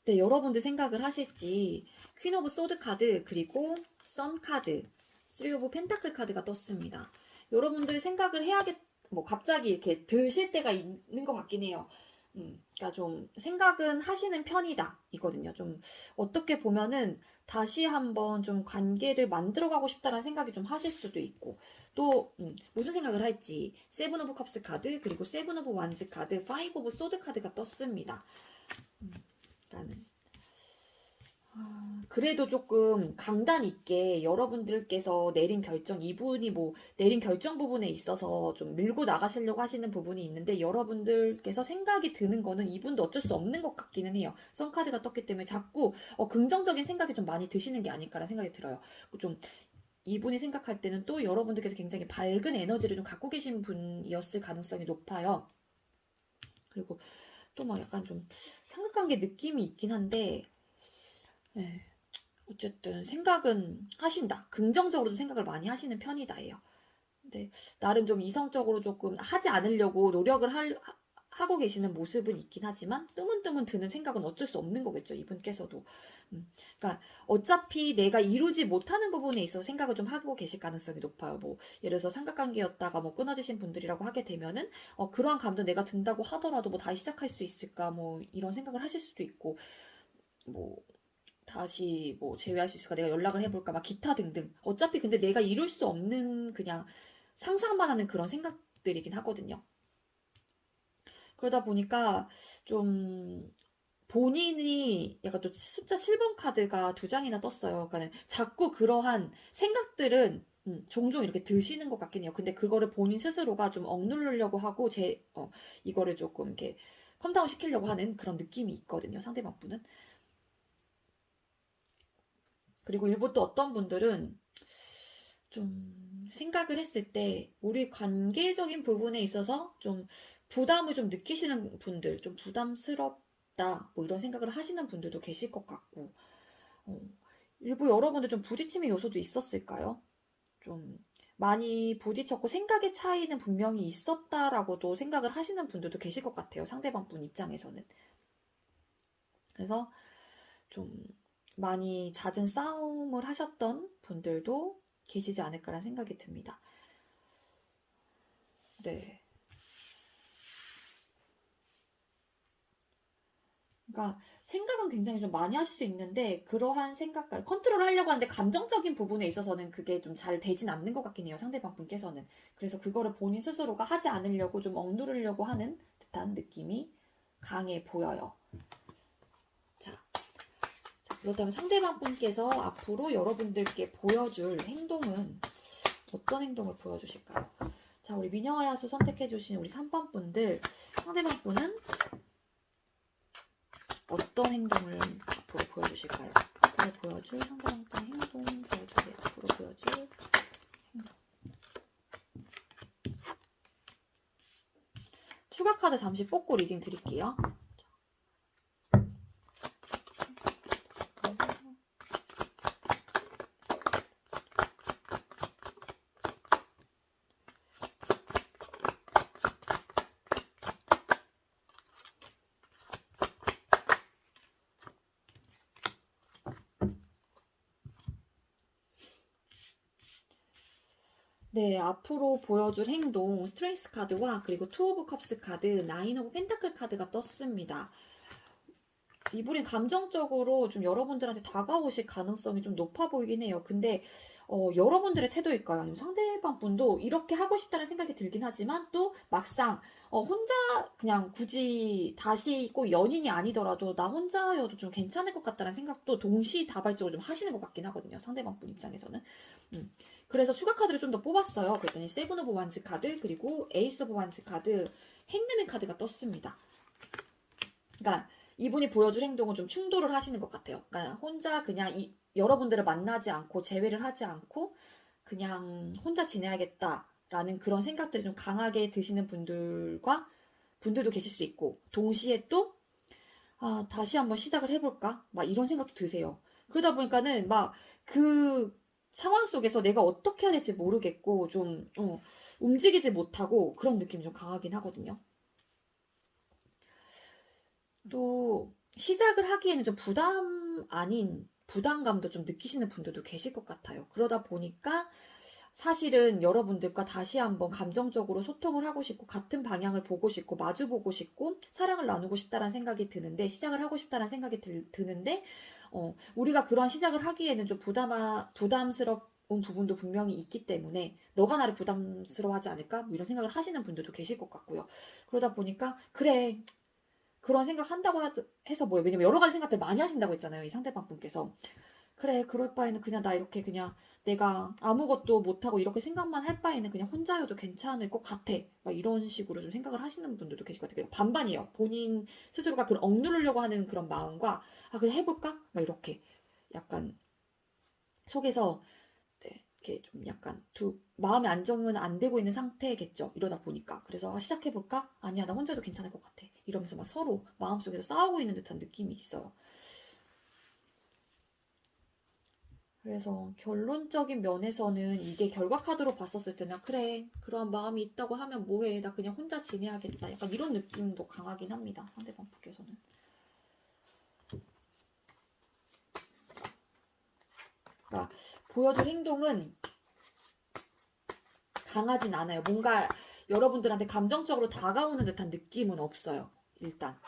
S1: 네, 여러분들 생각을 하실지 퀸 오브 소드 카드 그리고 선 카드, 3 오브 펜타클 카드가 떴습니다. 여러분들 생각을 뭐 갑자기 이렇게 드실 때가 있는 것 같긴 해요. 그러니까 좀 생각은 하시는 편이다 이거든요. 좀 어떻게 보면은 다시 한번 좀 관계를 만들어가고 싶다라는 생각이 좀 하실 수도 있고, 또 무슨 생각을 할지 세븐 오브 컵스 카드 그리고 세븐 오브 완즈 카드, 파이브 오브 소드 카드가 떴습니다. 그래도 조금 강단 있게 여러분들께서 내린 결정, 이분이 뭐 내린 결정 부분에 있어서 좀 밀고 나가시려고 하시는 부분이 있는데, 여러분들께서 생각이 드는 거는 이분도 어쩔 수 없는 것 같기는 해요. 선카드가 떴기 때문에 자꾸 긍정적인 생각이 좀 많이 드시는 게 아닐까라는 생각이 들어요. 좀 이분이 생각할 때는 또 여러분들께서 굉장히 밝은 에너지를 좀 갖고 계신 분이었을 가능성이 높아요. 그리고 또 막 약간 좀 삼각관계 느낌이 있긴 한데, 네. 어쨌든 생각은 하신다. 긍정적으로 좀 생각을 많이 하시는 편이다예요. 근데 나름 좀 이성적으로 조금 하지 않으려고 노력을 하고 계시는 모습은 있긴 하지만 뜨문뜨문 드는 생각은 어쩔 수 없는 거겠죠. 이분께서도. 그러니까 어차피 내가 이루지 못하는 부분에 있어서 생각을 좀 하고 계실 가능성이 높아요. 뭐 예를 들어서 삼각관계였다가 뭐 끊어지신 분들이라고 하게 되면은 그러한 감정 내가 든다고 하더라도 뭐 다시 시작할 수 있을까 뭐 이런 생각을 하실 수도 있고, 뭐 다시 뭐 제외할 수 있을까, 내가 연락을 해볼까, 막 기타 등등. 어차피 근데 내가 이룰 수 없는 그냥 상상만 하는 그런 생각들이긴 하거든요. 그러다 보니까 좀 본인이 약간 또 숫자 7번 카드가 2장이나 떴어요. 그러니까 자꾸 그러한 생각들은 종종 이렇게 드시는 것 같긴 해요. 근데 그거를 본인 스스로가 좀 억누르려고 하고 이거를 조금 이렇게 컴다운 시키려고 하는 그런 느낌이 있거든요. 상대방 분은. 그리고 일부 또 어떤 분들은 좀 생각을 했을 때 우리 관계적인 부분에 있어서 좀 부담을 좀 느끼시는 분들, 좀 부담스럽다 뭐 이런 생각을 하시는 분들도 계실 것 같고, 어, 일부 여러분들 좀 부딪힘의 요소도 있었을까요? 좀 많이 부딪혔고 생각의 차이는 분명히 있었다라고도 생각을 하시는 분들도 계실 것 같아요. 상대방 분 입장에서는. 그래서 좀 많이 잦은 싸움을 하셨던 분들도 계시지 않을까라는 생각이 듭니다. 네. 그러니까 생각은 굉장히 좀 많이 하실 수 있는데, 그러한 생각까지 컨트롤 하려고 하는데 감정적인 부분에 있어서는 그게 좀 잘 되진 않는 것 같긴 해요. 상대방 분께서는. 그래서 그거를 본인 스스로가 하지 않으려고 좀 억누르려고 하는 듯한 느낌이 강해 보여요. 자, 그렇다면 상대방 분께서 앞으로 여러분들께 보여줄 행동은 어떤 행동을 보여주실까요? 자, 우리 미녀와 야수 선택해주신 우리 3번 분들, 상대방 분은 어떤 행동을 앞으로 보여주실까요? 앞으로 보여줄 상대방 분 행동 보여주세요. 앞으로 보여줄 행동. 추가 카드 잠시 뽑고 리딩 드릴게요. 네, 앞으로 보여줄 행동, 스트렝스 카드와 그리고 투 오브 컵스 카드, 나인 오브 펜타클 카드가 떴습니다. 이분이 감정적으로 좀 여러분들한테 다가오실 가능성이 좀 높아 보이긴 해요. 근데 여러분들의 태도일까요? 아니면 상대방 분도 이렇게 하고 싶다는 생각이 들긴 하지만 또 막상 혼자 그냥 굳이 다시 꼭 연인이 아니더라도 나 혼자여도 좀 괜찮을 것 같다는 생각도 동시다발적으로 좀 하시는 것 같긴 하거든요. 상대방 분 입장에서는. 음. 그래서 추가 카드를 좀 더 뽑았어요. 그랬더니 세븐 오브 완즈 카드 그리고 에이스 오브 완즈 카드 행드맨 카드가 떴습니다. 그러니까 이분이 보여줄 행동은 좀 충돌을 하시는 것 같아요. 그러니까 혼자 그냥 여러분들을 만나지 않고 제외를 하지 않고 그냥 혼자 지내야겠다라는 그런 생각들이 좀 강하게 드시는 분들도 계실 수 있고 동시에 또 다시 한번 시작을 해볼까? 막 이런 생각도 드세요. 그러다 보니까는 막 그 상황 속에서 내가 어떻게 해야 될지 모르겠고 좀 움직이지 못하고 그런 느낌이 좀 강하긴 하거든요. 또 시작을 하기에는 좀 부담감도 좀 느끼시는 분들도 계실 것 같아요. 그러다 보니까 사실은 여러분들과 다시 한번 감정적으로 소통을 하고 싶고 같은 방향을 보고 싶고 마주보고 싶고 사랑을 나누고 싶다는 생각이 드는데 시작을 하고 싶다는 생각이 드는데 우리가 그러한 시작을 하기에는 좀 부담스러운 부분도 분명히 있기 때문에 너가 나를 부담스러워하지 않을까? 뭐 이런 생각을 하시는 분들도 계실 것 같고요. 그러다 보니까 그래 그런 생각 한다고 해서 뭐예요? 왜냐면 여러 가지 생각들 많이 하신다고 했잖아요. 이 상대방 분께서. 그래, 그럴 바에는 그냥 나 이렇게 그냥 내가 아무것도 못하고 이렇게 생각만 할 바에는 그냥 혼자여도 괜찮을 것 같아. 막 이런 식으로 좀 생각을 하시는 분들도 계실 것 같아요. 반반이에요. 본인 스스로가 그런 억누르려고 하는 그런 마음과 그래 해볼까? 막 이렇게 약간 속에서 네, 이렇게 좀 약간 마음의 안정은 안 되고 있는 상태겠죠. 이러다 보니까. 그래서 시작해볼까? 아니야, 나 혼자도 괜찮을 것 같아. 이러면서 막 서로 마음속에서 싸우고 있는 듯한 느낌이 있어요. 그래서 결론적인 면에서는 이게 결과 카드로 봤었을 때는 그래, 그런 마음이 있다고 하면 뭐해. 나 그냥 혼자 지내야겠다. 약간 이런 느낌도 강하긴 합니다. 상대방 분께서는. 그러니까 보여줄 행동은 강하진 않아요. 뭔가 여러분들한테 감정적으로 다가오는 듯한 느낌은 없어요. 일단.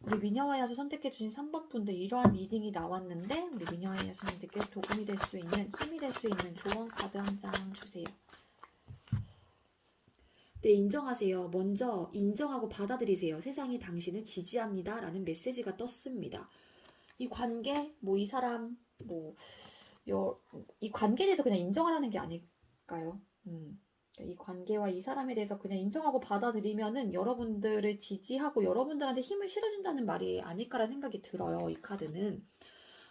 S1: 우리 미녀와 야수 선택해주신 3번 분들 이러한 리딩이 나왔는데 우리 미녀와 야수님들께 도움이 될 수 있는 힘이 될 수 있는 조언 카드 한 장 주세요. 네, 인정하세요. 먼저 인정하고 받아들이세요. 세상이 당신을 지지합니다. 라는 메시지가 떴습니다. 이 관계, 뭐 이 사람, 이 관계에 대해서 그냥 인정을 하는 게 아닐까요? 이 관계와 이 사람에 대해서 그냥 인정하고 받아들이면은 여러분들을 지지하고 여러분들한테 힘을 실어준다는 말이 아닐까라는 생각이 들어요. 이 카드는.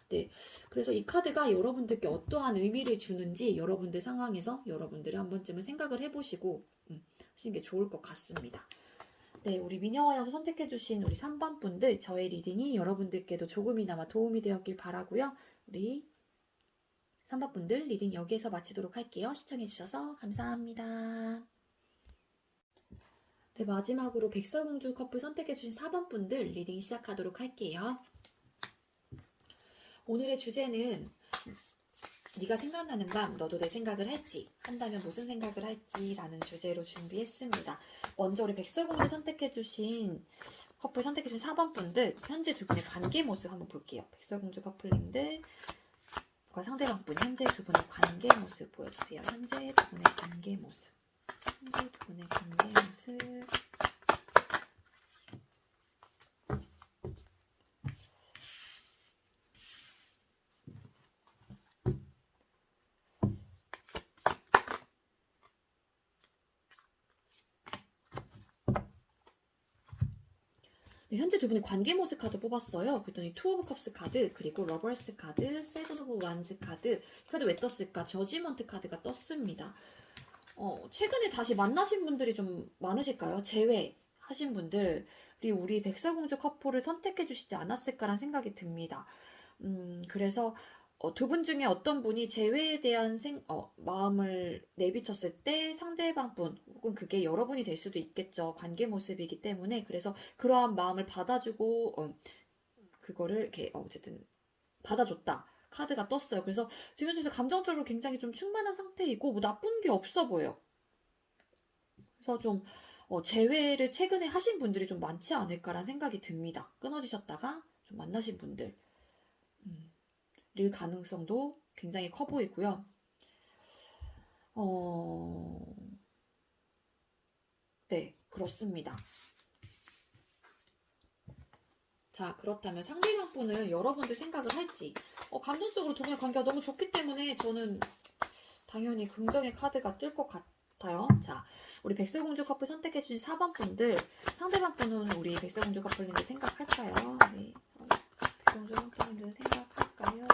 S1: 네. 그래서 이 카드가 여러분들께 어떠한 의미를 주는지 여러분들 상황에서 여러분들이 한 번쯤은 생각을 해보시고 하시는 게 좋을 것 같습니다. 네, 우리 미녀와 야수 선택해주신 우리 3번 분들 저의 리딩이 여러분들께도 조금이나마 도움이 되었길 바라고요. 우리 3번 분들 리딩 여기에서 마치도록 할게요. 시청해주셔서 감사합니다. 네, 마지막으로 백설공주 커플 선택해주신 4번 분들 리딩 시작하도록 할게요. 오늘의 주제는 네가 생각나는 밤 너도 내 생각을 할지 한다면 무슨 생각을 할지 라는 주제로 준비했습니다. 먼저 우리 백설공주 선택해주신 커플 선택해주신 4번 분들 현재 두 분의 관계 모습 한번 볼게요. 백설공주 커플님들 상대방 분 현재 두 분의 관계 모습 보여주세요. 현재 두 분의 관계 모습. 현재 두 분의 관계 모습. 네, 현재 두 분의 관계 모습 카드 뽑았어요. 그랬더니 투 오브 컵스 카드, 그리고 러버스 카드, 세븐 오브 완즈 카드. 이 카드 왜 떴을까? 저지먼트 카드가 떴습니다. 최근에 다시 만나신 분들이 좀 많으실까요? 제외하신 분들이 우리 백설공주 커플을 선택해 주시지 않았을까라는 생각이 듭니다. 그래서 두 분 중에 어떤 분이 재회에 대한 마음을 내비쳤을 때 상대방 분 혹은 그게 여러분이 될 수도 있겠죠. 관계 모습이기 때문에 그래서 그러한 마음을 받아주고 그거를 이렇게 어쨌든 받아줬다. 카드가 떴어요. 그래서 지금 현재 감정적으로 굉장히 좀 충만한 상태이고 뭐 나쁜 게 없어 보여. 그래서 좀 재회를 최근에 하신 분들이 좀 많지 않을까라는 생각이 듭니다. 끊어지셨다가 좀 만나신 분들. 릴 가능성도 굉장히 커 보이고요. 네, 그렇습니다. 자, 그렇다면 상대방 분은 여러분들 생각을 할지. 감정적으로 두 분의 관계가 너무 좋기 때문에 저는 당연히 긍정의 카드가 뜰 것 같아요. 자, 우리 백설공주 커플 선택해주신 4번 분들, 상대방 분은 우리 백설공주 커플님들 생각할까요? 네, 백설공주 커플님들 생각할까요?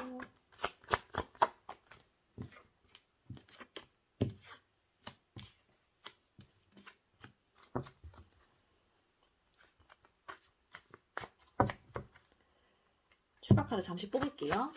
S1: 추가 카드 잠시 뽑을게요.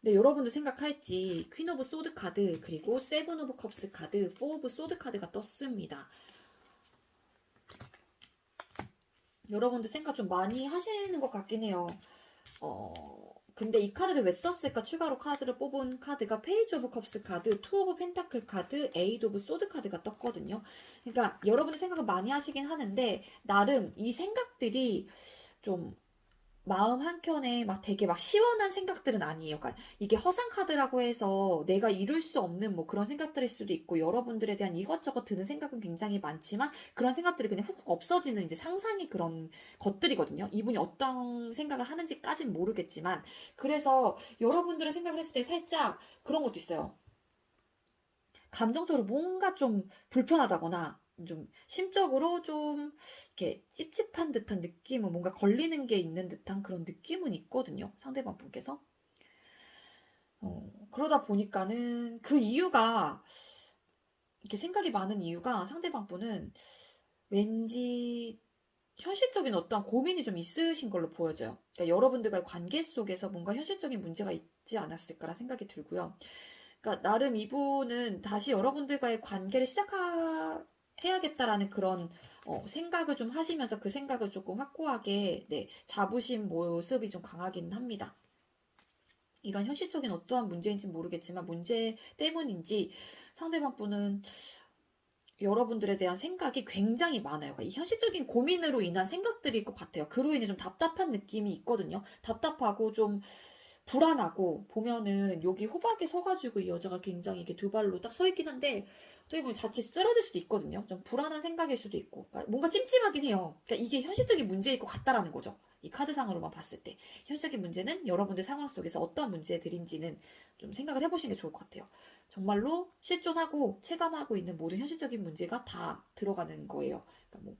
S1: 네, 여러분들 생각할지 퀸 오브 소드 카드, 그리고 세븐 오브 컵스 카드, 포 오브 소드 카드가 떴습니다. 여러분들 생각 좀 많이 하시는 것 같긴 해요. 근데 이 카드를 왜 떴을까? 추가로 카드를 뽑은 카드가 페이지 오브 컵스 카드, 투 오브 펜타클 카드, 에이드 오브 소드 카드가 떴거든요. 그러니까 여러분들 생각을 많이 하시긴 하는데 나름 이 생각들이 좀 마음 한켠에 막 되게 막 시원한 생각들은 아니에요. 그러니까 이게 허상 카드라고 해서 내가 이룰 수 없는 뭐 그런 생각들일 수도 있고 여러분들에 대한 이것저것 드는 생각은 굉장히 많지만 그런 생각들이 그냥 훅 없어지는 이제 상상의 그런 것들이거든요. 이분이 어떤 생각을 하는지까진 모르겠지만 그래서 여러분들의 생각을 했을 때 살짝 그런 것도 있어요. 감정적으로 뭔가 좀 불편하다거나 좀 심적으로 좀 이렇게 찝찝한 듯한 느낌은 뭔가 걸리는 게 있는 듯한 그런 느낌은 있거든요. 상대방 분께서. 그러다 보니까는 그 이유가 이렇게 생각이 많은 이유가 상대방 분은 왠지 현실적인 어떠한 고민이 좀 있으신 걸로 보여져요. 그러니까 여러분들과의 관계 속에서 뭔가 현실적인 문제가 있지 않았을까라 생각이 들고요. 그러니까 나름 이분은 다시 여러분들과의 관계를 시작해야겠다라는 그런 생각을 좀 하시면서 그 생각을 조금 확고하게 잡으신 모습이 좀 강하긴 합니다. 이런 현실적인 어떠한 문제인지 모르겠지만 문제 때문인지 상대방 분은 여러분들에 대한 생각이 굉장히 많아요. 그러니까 이 현실적인 고민으로 인한 생각들일 것 같아요. 그로 인해 좀 답답한 느낌이 있거든요. 답답하고 좀 불안하고 보면은 여기 호박에 서가지고 이 여자가 굉장히 이게 두 발로 딱 서 있긴 한데 어떻게 보면 자칫 쓰러질 수도 있거든요. 좀 불안한 생각일 수도 있고 그러니까 뭔가 찜찜하긴 해요. 그러니까 이게 현실적인 문제일 것 같다라는 거죠. 이 카드상으로만 봤을 때 현실적인 문제는 여러분들 상황 속에서 어떠한 문제들인지는 좀 생각을 해보시는 게 좋을 것 같아요. 정말로 실존하고 체감하고 있는 모든 현실적인 문제가 다 들어가는 거예요. 그러니까 뭐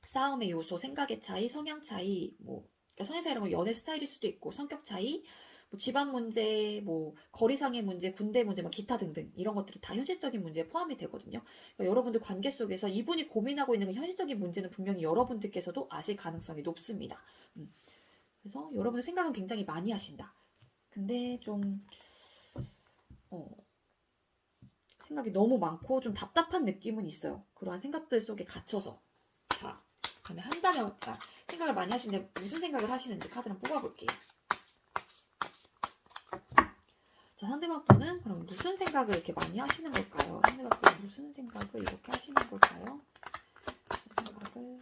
S1: 싸움의 요소, 생각의 차이, 성향 차이, 뭐 그러니까 성향 차이라는 건 연애 스타일일 수도 있고 성격 차이, 뭐 집안 문제, 뭐 거리상의 문제, 군대 문제, 뭐 기타 등등 이런 것들이 다 현실적인 문제에 포함이 되거든요. 그러니까 여러분들 관계 속에서 이분이 고민하고 있는 그 현실적인 문제는 분명히 여러분들께서도 아실 가능성이 높습니다. 그래서 여러분들 생각은 굉장히 많이 하신다. 근데 좀 생각이 너무 많고 좀 답답한 느낌은 있어요. 그러한 생각들 속에 갇혀서. 자, 그러면 한다면 생각을 많이 하시는데 무슨 생각을 하시는지 카드 한번 뽑아볼게요. 자, 상대방 분은 그럼 무슨 생각을 이렇게 많이 하시는 걸까요? 상대방 분은 무슨 생각을 이렇게 하시는 걸까요? 무슨 생각을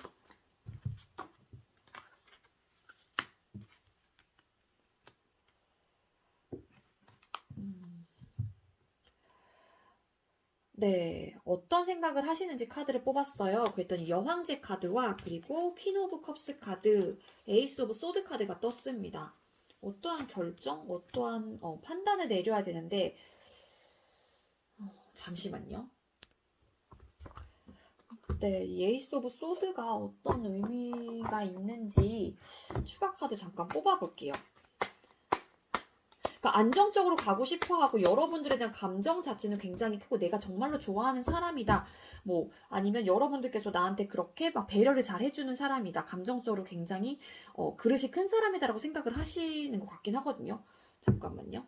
S1: 네, 어떤 생각을 하시는지 카드를 뽑았어요. 그랬더니 여황제 카드와 그리고 퀸 오브 컵스 카드, 에이스 오브 소드 카드가 떴습니다. 어떠한 결정, 어떠한 판단을 내려야 되는데 잠시만요. 네, 이 에이스 오브 소드가 어떤 의미가 있는지 추가 카드 잠깐 뽑아볼게요. 그러니까 안정적으로 가고 싶어하고 여러분들에 대한 감정 자체는 굉장히 크고 내가 정말로 좋아하는 사람이다. 뭐 아니면 여러분들께서 나한테 그렇게 막 배려를 잘 해주는 사람이다. 감정적으로 굉장히 그릇이 큰 사람이다라고 생각을 하시는 것 같긴 하거든요. 잠깐만요.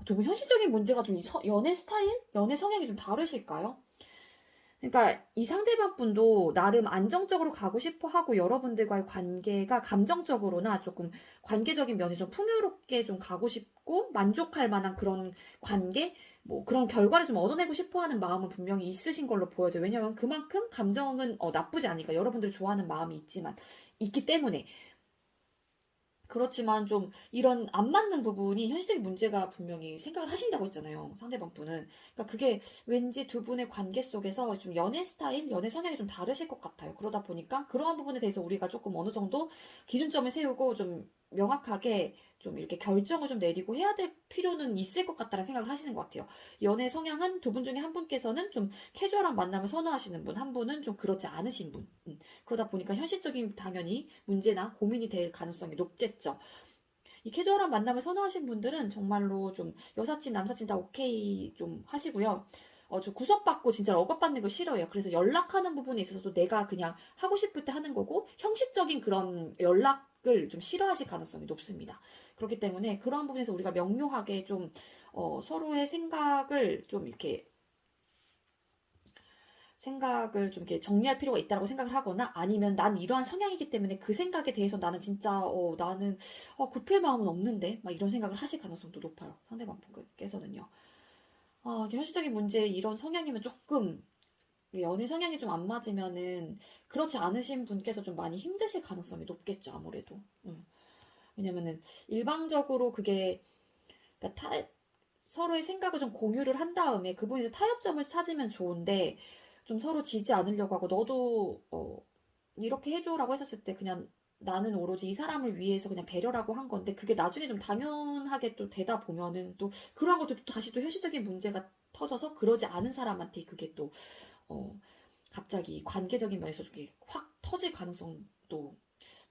S1: 두 분 현실적인 문제가 좀 연애 스타일? 연애 성향이 좀 다르실까요? 그러니까 이 상대방 분도 나름 안정적으로 가고 싶어 하고 여러분들과의 관계가 감정적으로나 조금 관계적인 면이 좀 풍요롭게 좀 가고 싶고 만족할 만한 그런 관계? 뭐 그런 결과를 좀 얻어내고 싶어 하는 마음은 분명히 있으신 걸로 보여져요. 왜냐면 그만큼 감정은 나쁘지 않으니까 여러분들을 좋아하는 마음이 있기 때문에. 그렇지만 좀 이런 안 맞는 부분이 현실적인 문제가 분명히 생각을 하신다고 했잖아요. 상대방 분은. 그러니까 그게 왠지 두 분의 관계 속에서 좀 연애 스타일, 연애 성향이 좀 다르실 것 같아요. 그러다 보니까 그러한 부분에 대해서 우리가 조금 어느 정도 기준점을 세우고 좀 명확하게 좀 이렇게 결정을 좀 내리고 해야 될 필요는 있을 것 같다는 생각을 하시는 것 같아요. 연애 성향은 두 분 중에 한 분께서는 좀 캐주얼한 만남을 선호하시는 분, 한 분은 좀 그렇지 않으신 분. 그러다 보니까 현실적인 당연히 문제나 고민이 될 가능성이 높겠죠. 이 캐주얼한 만남을 선호하시는 분들은 정말로 좀 여사친, 남사친 다 오케이 좀 하시고요. 저 구속받고 진짜 억압받는 거 싫어해요. 그래서 연락하는 부분에 있어서도 내가 그냥 하고 싶을 때 하는 거고 형식적인 그런 연락을 좀 싫어하실 가능성이 높습니다. 그렇기 때문에 그런 부분에서 우리가 명료하게 좀 서로의 생각을 좀 이렇게 정리할 필요가 있다고 생각을 하거나 아니면 난 이러한 성향이기 때문에 그 생각에 대해서 나는 진짜 나는 굽힐 마음은 없는데 막 이런 생각을 하실 가능성도 높아요. 상대방 분께서는요. 현실적인 문제 이런 성향이면 조금 연애 성향이 좀 안 맞으면은 그렇지 않으신 분께서 좀 많이 힘드실 가능성이 높겠죠. 아무래도. 왜냐면은 일방적으로 그게 그러니까 서로의 생각을 좀 공유를 한 다음에 그분에서 타협점을 찾으면 좋은데 좀 서로 지지 않으려고 하고 너도 이렇게 해줘라고 했었을 때 그냥 나는 오로지 이 사람을 위해서 그냥 배려라고 한 건데 그게 나중에 좀 당연하게 또 되다 보면은 또 그러한 것도 또 다시 또 현실적인 문제가 터져서 그러지 않은 사람한테 그게 또 어, 갑자기 관계적인 면에서 이렇게 확 터질 가능성도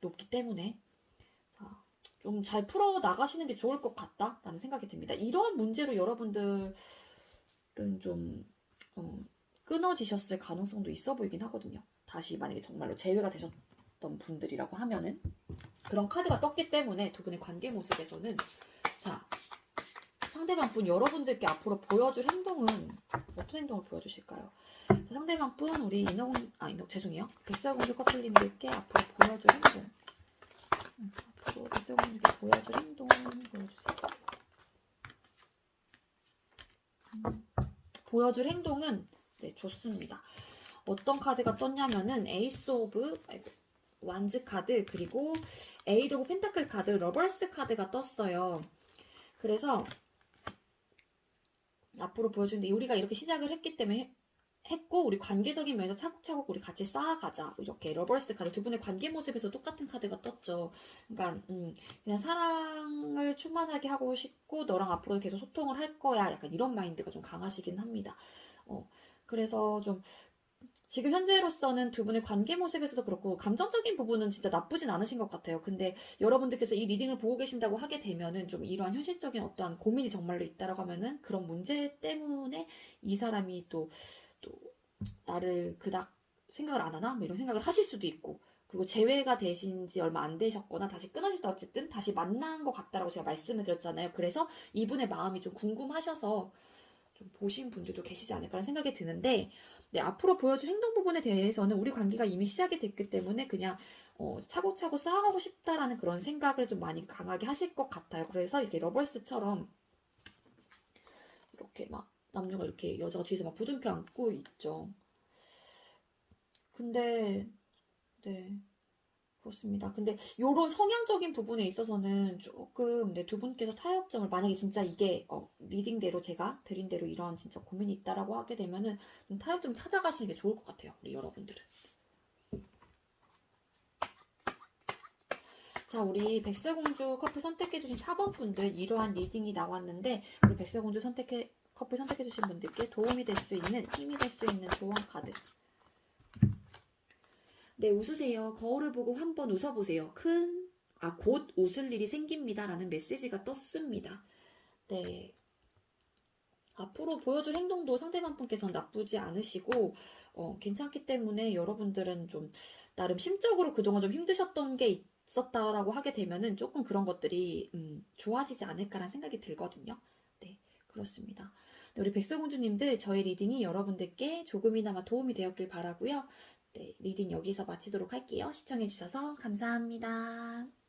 S1: 높기 때문에 좀 잘 풀어 나가시는 게 좋을 것 같다라는 생각이 듭니다. 이러한 문제로 여러분들은 좀 어, 끊어지셨을 가능성도 있어 보이긴 하거든요. 다시 만약에 정말로 재회가 되셨던 분들이라고 하면은 그런 카드가 떴기 때문에 두 분의 관계 모습에서는 자 상대방 분 여러분들께 앞으로 보여줄 행동은 어떤 행동을 보여주실까요? 상대방 분 우리 죄송해요. 백설공주 커플님들께 앞으로 보여줄 행동 앞으로 백설공주께 보여줄 행동 보여주세요. 보여줄 행동은 네, 좋습니다. 어떤 카드가 떴냐면은 에이스 오브 완즈 카드 그리고 에이드 오브 펜타클 카드 러버스 카드가 떴어요. 그래서 앞으로 보여주는데 우리가 이렇게 시작을 했기 때문에 했고 우리 관계적인 면에서 차곡차곡 우리 같이 쌓아가자 이렇게 러버스 카드 두 분의 관계 모습에서 똑같은 카드가 떴죠. 그러니까 그냥 사랑을 충만하게 하고 싶고 너랑 앞으로 계속 소통을 할 거야 약간 이런 마인드가 좀 강하시긴 합니다. 그래서 좀 지금 현재로서는 두 분의 관계 모습에서도 그렇고 감정적인 부분은 진짜 나쁘진 않으신 것 같아요. 근데 여러분들께서 이 리딩을 보고 계신다고 하게 되면은 좀 이러한 현실적인 어떠한 고민이 정말로 있다라고 하면은 그런 문제 때문에 이 사람이 또 나를 그닥 생각을 안 하나? 뭐 이런 생각을 하실 수도 있고 그리고 재회가 되신 지 얼마 안 되셨거나 다시 끊어지다 어쨌든 다시 만난 것 같다라고 제가 말씀을 드렸잖아요. 그래서 이분의 마음이 좀 궁금하셔서 좀 보신 분들도 계시지 않을까라는 생각이 드는데 네, 앞으로 보여줄 행동 부분에 대해서는 우리 관계가 이미 시작이 됐기 때문에 그냥 차곡차곡 쌓아가고 싶다라는 그런 생각을 좀 많이 강하게 하실 것 같아요. 그래서 이렇게 러벌스처럼 이렇게 막 남녀가 이렇게 여자가 뒤에서 막 부둥켜 안고 있죠. 근데 네 그렇습니다. 근데 요런 성향적인 부분에 있어서는 조금 네, 두 분께서 타협점을 만약에 진짜 이게 리딩대로 제가 드린 대로 이런 진짜 고민이 있다라고 하게 되면은 좀 타협점 찾아가시는 게 좋을 것 같아요. 우리 여러분들은. 자, 우리 백설공주 커플 선택해주신 4번 분들 이러한 리딩이 나왔는데 우리 백설공주 커플 선택해주신 분들께 도움이 될 수 있는 힘이 될 수 있는 조언 카드. 네, 웃으세요. 거울을 보고 한번 웃어보세요. 곧 웃을 일이 생깁니다. 라는 메시지가 떴습니다. 네. 앞으로 보여줄 행동도 상대방 분께서는 나쁘지 않으시고, 괜찮기 때문에 여러분들은 좀, 나름 심적으로 그동안 좀 힘드셨던 게 있었다라고 하게 되면은 조금 그런 것들이, 좋아지지 않을까라는 생각이 들거든요. 네. 그렇습니다. 네, 우리 백설공주님들 저희 리딩이 여러분들께 조금이나마 도움이 되었길 바라고요. 네, 리딩 여기서 마치도록 할게요. 시청해주셔서 감사합니다.